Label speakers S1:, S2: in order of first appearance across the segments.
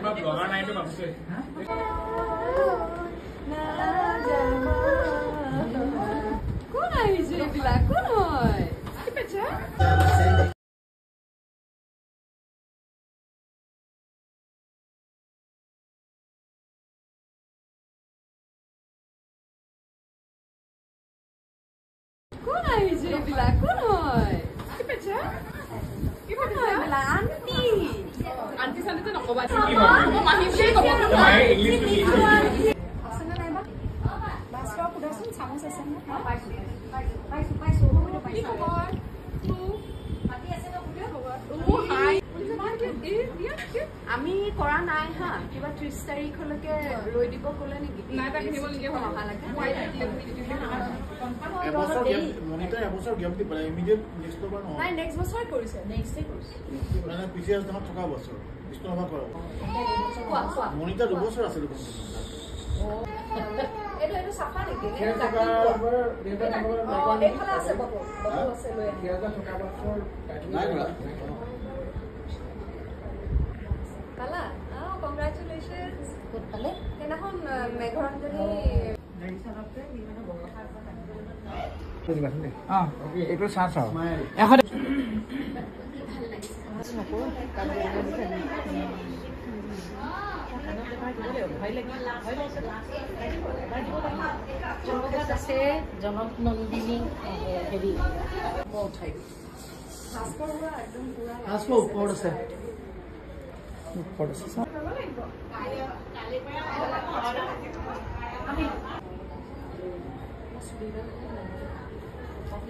S1: Blogger নাইটো ভাবিছে
S2: কোন আহিছে এইবিলাক কোন হয় কি পেছা কোন আহিছে এইবিলাক কোন হয় কি পেছা কি কোন হয় এইবিলাক আন্টি আন্টি সান্টি নকবা মই মাহিছে কব
S1: মই ইংলিশ
S2: আছেনে নাইবা বাছৰ পুদাচোন চামুচ আছে নে পাইছো কি খবৰ মাতি আছে ন বুঢ়া খবৰ ও হাই আমি কৰা নাই হা কিবা 30 তাৰিখলৈকে ৰৈ দিব ক'লে নেকি নাই তাক দিব লাগে অহা লাগে
S3: এবছৰ গেপ দিব লাগে ইমিডিয়েট নেক্সট বাৰ নহয়
S2: নাই নেক্সট বছৰ কৰিছে নেক্সটে কৰিছে
S3: মানে পিছিয়াছ নহয় থকা বছৰ বিষ্ণুবা কৰা
S2: কোৱা
S3: মনিটা দুবছৰ আছে দেখোন
S2: এইটো সাফা নেকি
S3: কেয়া থকা দেউতা নম্বৰ
S2: এইফালে আছে বাবু আছে লৈ
S3: কেয়া থকা বছৰ নাই কৰা
S2: কালা কংগ্ৰেচুলেশনস কোতলে কেনাখন মেঘৰঞ্জনী নেক্সটতে মানে বগা
S3: বুজিবাছনে এইটো চান্স আৰু এখন
S2: ভাল লাগিছে নকো কাম জগত আছে জনক নন্দিনী হেৰি উঠাই ভাস্কৰ একদম পুৰা
S3: ভাস্কৰ ওপৰত আছে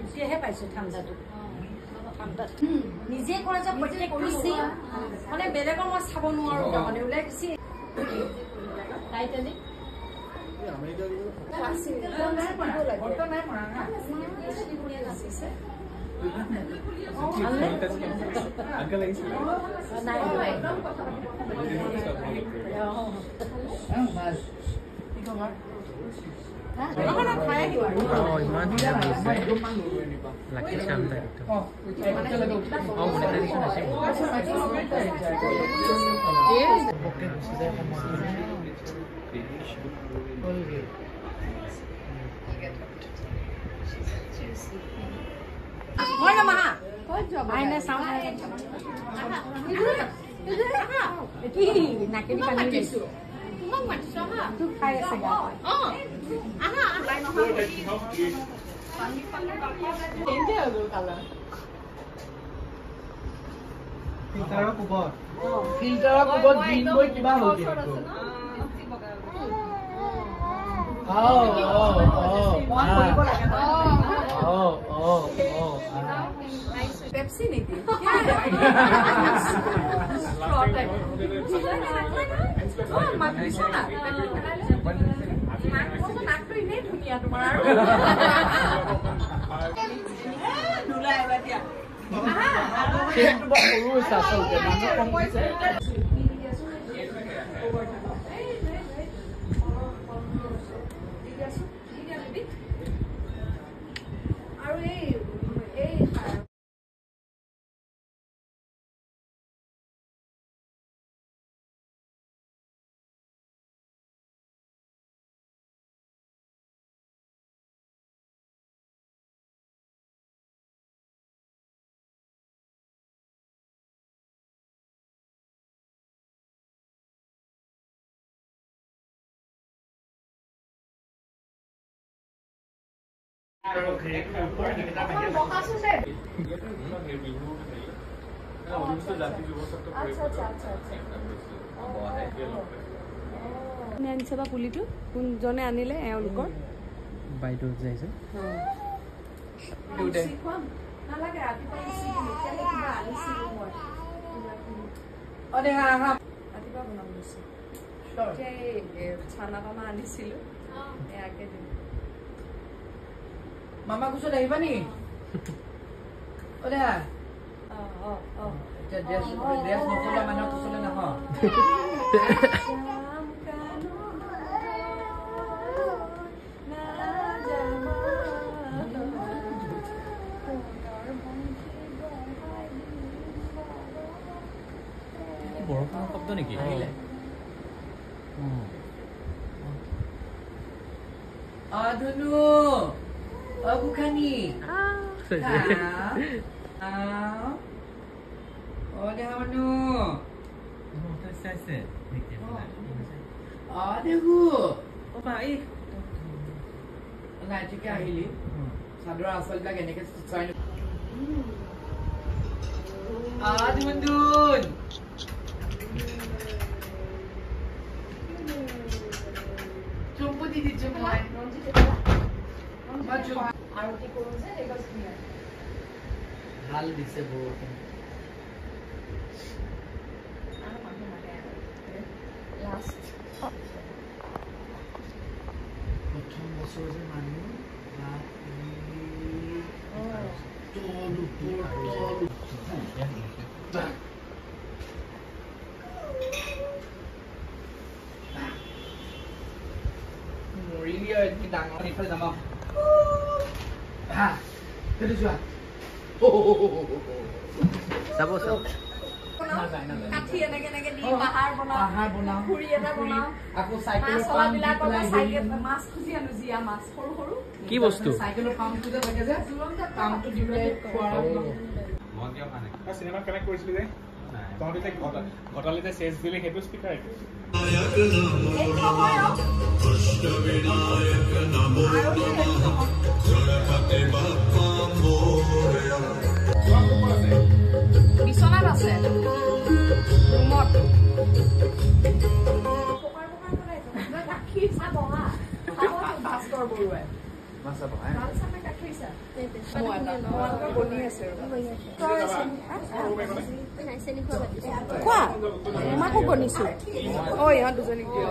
S2: এতিয়াহে পাইছো ঠাণ্ডাটো নিজে কৰা যে প্ৰত্যেক কৰিছে মানে বেলেগৰ মই চাব নোৱাৰো তাৰমানে ওলাই গুচি টাইটানিক
S3: আমেৰিকা
S1: আঙ্কেল আহিছিল
S2: নাকেদি পানী দিছো তোমাক মাতিছো হা তোক খাই আছে গা আহা লাই নহয় পানী পানী এন্তে আগৰ কালা
S3: ফিল্টাৰৰ কোবত গ্ৰীণ বৈ কিবা হ'ল
S2: পেপসি নেকি নাকটো এনেই ধুনীয়া তোমাৰ আৰু এই আনিছে বা পুলিটো কোনজনে আনিলে এওঁলোকৰ
S4: বাইদেউ যাইছে
S2: নালাগে ৰাতিপুৱা ৰাতিপুৱা বনাব লৈছো চানা তানা আনিছিলো এয়াকে দিম
S4: মামা কোচত আহিবা নেকি দেহা ড্ৰেছ নকৰিলে মানুহৰ কোচলৈ নাহা
S1: বৰষুণৰ শব্দ নেকি?
S4: Dhunu. Bukan ni. Dia Dhunu. Dehu. Baik. Nah, jika ahli. Sadra asal dah gini kita sign. Dhundun. Jumpu didi jumpu. Maju.
S2: আরতি করুন যে এবার ক্লিয়ার
S4: হাল দিছে বহুত
S2: আর মাঝে মাঝে লাস্ট
S4: প্রথম বছর যে মানুহ মৰিলি আৰু ডাঙৰ ইফালে যাম Itu juga. Sabo.
S2: কাঠি এনেকে দি পাহাৰ বনাও খুৰি এটা বনাও
S4: আকৌ সাইকেলৰ
S2: মাছ বিলাক সাইকেল মাছ খুজি আনো জিয়া মাছ সৰু সৰু
S4: কি বস্তু সাইকেলৰ পাম্পটো যে থাকে যে পাম্পটো দিলে খোৱাৰ
S1: মই কিয় মানে চিনেমা কানেক্ট কৰিছিলি যে তহঁতি যে ঘটালি যে চেজ দিলে সেইটো স্পিকাৰ এইটো
S2: বিছনাত আছে ৰুমত ভাস্কৰ বৰুৱাই কোৱা মাকো বনিছো ঐ ইহঁত দুজনীক দিয়